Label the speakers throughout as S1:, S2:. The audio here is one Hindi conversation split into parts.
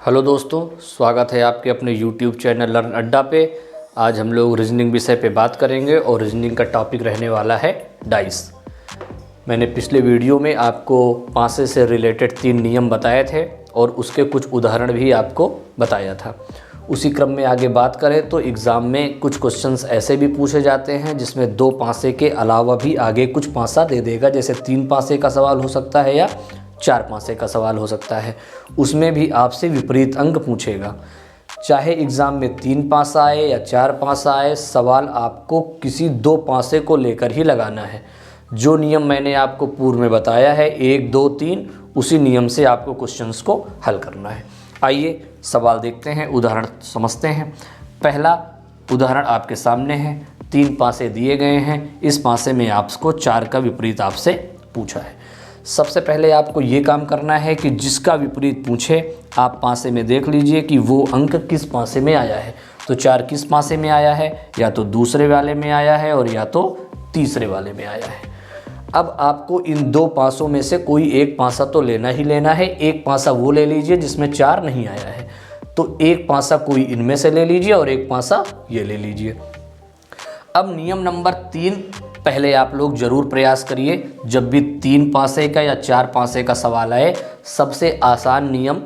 S1: हेलो दोस्तों, स्वागत है आपके अपने YouTube चैनल लर्न अड्डा पे। आज हम लोग रीजनिंग विषय पे बात करेंगे और रीजनिंग का टॉपिक रहने वाला है डाइस। मैंने पिछले वीडियो में आपको पासे से रिलेटेड 3 नियम बताए थे और उसके कुछ उदाहरण भी आपको बताया था। उसी क्रम में आगे बात करें तो एग्ज़ाम में कुछ क्वेश्चंस ऐसे भी पूछे जाते हैं जिसमें 2 पासे के अलावा भी आगे कुछ पासा दे देगा, जैसे 3 पासे का सवाल हो सकता है या 4 पासे का सवाल हो सकता है। उसमें भी आपसे विपरीत अंक पूछेगा। चाहे एग्ज़ाम में 3 पासा आए या 4 पासा आए, सवाल आपको किसी 2 पासे को लेकर ही लगाना है। जो नियम मैंने आपको पूर्व में बताया है 1, 2, 3, उसी नियम से आपको क्वेश्चंस को हल करना है। आइए सवाल देखते हैं, उदाहरण समझते हैं। पहला उदाहरण आपके सामने है। 3 पासे दिए गए हैं, इस पासे में आपको 4 का विपरीत आपसे पूछा है। सबसे पहले आपको ये काम करना है कि जिसका विपरीत पूछे आप पासे में देख लीजिए कि वो अंक किस पासे में आया है। तो 4 किस पासे में आया है, या तो दूसरे वाले में आया है और या तो तीसरे वाले में आया है। अब आपको इन 2 पासों में से कोई एक पासा तो लेना ही लेना है। एक पासा वो ले लीजिए जिसमें 4 नहीं आया है, तो एक पासा कोई इनमें से ले लीजिए और एक पासा ये ले लीजिए। अब नियम नंबर 3 पहले आप लोग ज़रूर प्रयास करिए। जब भी 3 पासे का या 4 पासे का सवाल आए, सबसे आसान नियम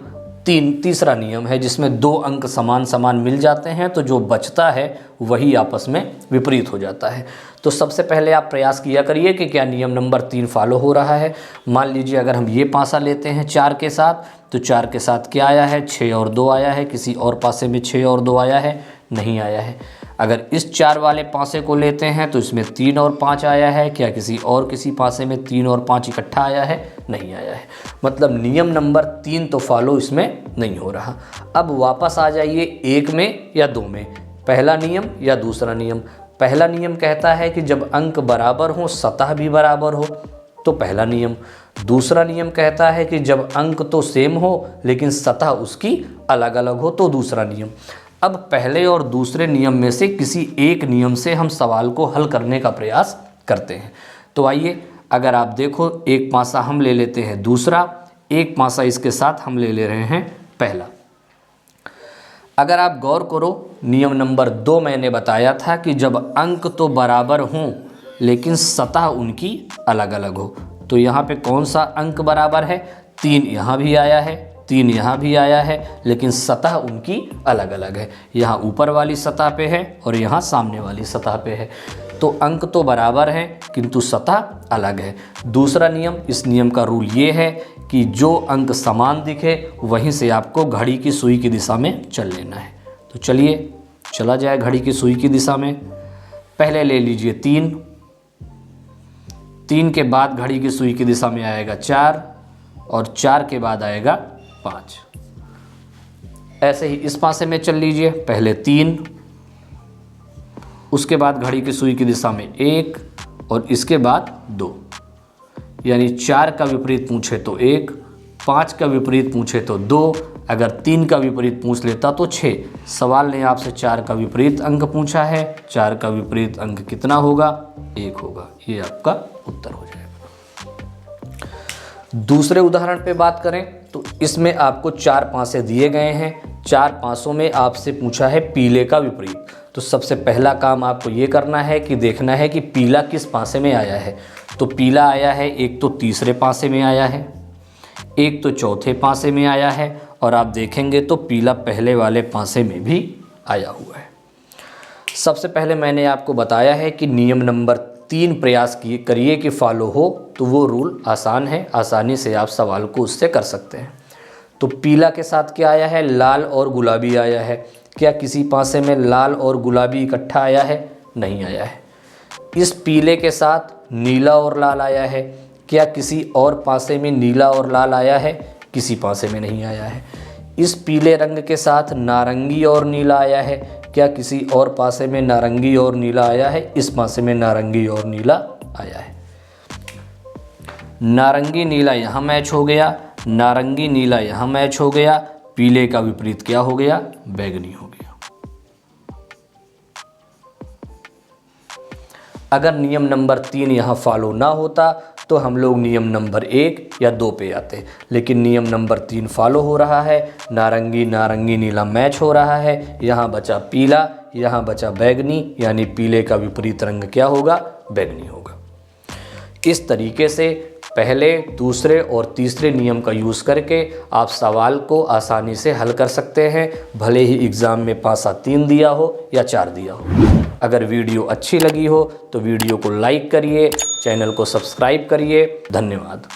S1: तीसरा नियम है, जिसमें 2 अंक समान समान मिल जाते हैं, तो जो बचता है वही आपस में विपरीत हो जाता है। तो सबसे पहले आप प्रयास किया करिए कि क्या नियम नंबर 3 फॉलो हो रहा है। मान लीजिए अगर हम ये पासा लेते हैं 4 के साथ, तो 4 के साथ क्या आया है, 6 और 2 आया है। किसी और पासे में 6 और 2 आया है, नहीं आया है। अगर इस 4 वाले पासे को लेते हैं तो इसमें 3 और 5 आया है। क्या किसी पासे में 3 और 5 इकट्ठा आया है, नहीं आया है। मतलब नियम नंबर 3 तो फॉलो इसमें नहीं हो रहा। अब वापस आ जाइए 1 में या 2 में, पहला नियम या दूसरा नियम। पहला नियम कहता है कि जब अंक बराबर हो, सतह भी बराबर हो, तो पहला नियम। दूसरा नियम कहता है कि जब अंक तो सेम हो लेकिन सतह उसकी अलग अलग हो, तो दूसरा नियम। अब पहले और दूसरे नियम में से किसी एक नियम से हम सवाल को हल करने का प्रयास करते हैं। तो आइए, अगर आप देखो, एक पासा हम ले लेते हैं दूसरा, एक पासा इसके साथ हम ले रहे हैं पहला। अगर आप गौर करो, नियम नंबर 2 मैंने बताया था कि जब अंक तो बराबर हों लेकिन सतह उनकी अलग अलग हो। तो यहाँ पे कौन सा अंक बराबर है, 3 यहाँ भी आया है, 3 यहाँ भी आया है, लेकिन सतह उनकी अलग अलग है। यहाँ ऊपर वाली सतह पे है और यहाँ सामने वाली सतह पे है। तो अंक तो बराबर हैं किंतु सतह अलग है। दूसरा नियम, इस नियम का रूल ये है कि जो अंक समान दिखे वहीं से आपको घड़ी की सुई की दिशा में चल लेना है। तो चलिए चला जाए घड़ी की सुई की दिशा में। पहले ले लीजिए 3, 3 के बाद घड़ी की सुई की दिशा में आएगा 4 और 4 के बाद आएगा 5। ऐसे ही इस पासे में चल लीजिए, पहले 3, उसके बाद घड़ी की सुई की दिशा में 1 और इसके बाद 2। यानी 4 का विपरीत पूछे तो 1, 5 का विपरीत पूछे तो 2, अगर 3 का विपरीत पूछ लेता तो 6। सवाल ने आपसे 4 का विपरीत अंक पूछा है। 4 का विपरीत अंक कितना होगा, 1 होगा। ये आपका उत्तर हो जाएगा। दूसरे उदाहरण पे बात करें तो इसमें आपको 4 पासे दिए गए हैं। 4 पासों में आपसे पूछा है पीले का विपरीत। तो सबसे पहला काम आपको ये करना है कि देखना है कि पीला किस पासे में आया है। तो पीला आया है, एक तो तीसरे पासे में आया है, एक तो चौथे पासे में आया है, और आप देखेंगे तो पीला पहले वाले पासे में भी आया हुआ है। सबसे पहले मैंने आपको बताया है कि नियम नंबर 3 प्रयास करिए कि फॉलो हो, तो वो रूल आसान है, आसानी से आप सवाल को उससे कर सकते हैं। तो पीला के साथ क्या आया है, लाल और गुलाबी आया है। क्या किसी पासे में लाल और गुलाबी इकट्ठा आया है, नहीं आया है। इस पीले के साथ नीला और लाल आया है। क्या किसी और पासे में नीला और लाल आया है, किसी पासे में नहीं आया है। इस पीले रंग के साथ नारंगी और नीला आया है। क्या किसी और पासे में नारंगी और नीला आया है, इस पासे में नारंगी और नीला आया है। नारंगी नीला यहाँ मैच हो गया, नारंगी नीला यहाँ मैच हो गया। पीले का विपरीत क्या हो गया, बैंगनी हो गया। अगर नियम नंबर 3 यहाँ फॉलो ना होता तो हम लोग नियम नंबर 1 या 2 पे आते। लेकिन नियम नंबर 3 फॉलो हो रहा है, नारंगी नारंगी नीला मैच हो रहा है, यहाँ बचा पीला, यहाँ बचा बैगनी, यानी पीले का विपरीत रंग क्या होगा, बैगनी होगा। इस तरीके से पहले, दूसरे और तीसरे नियम का यूज़ करके आप सवाल को आसानी से हल कर सकते हैं, भले ही एग्ज़ाम में पासा 3 दिया हो या 4 दिया हो। अगर वीडियो अच्छी लगी हो तो वीडियो को लाइक करिए, चैनल को सब्सक्राइब करिए। धन्यवाद।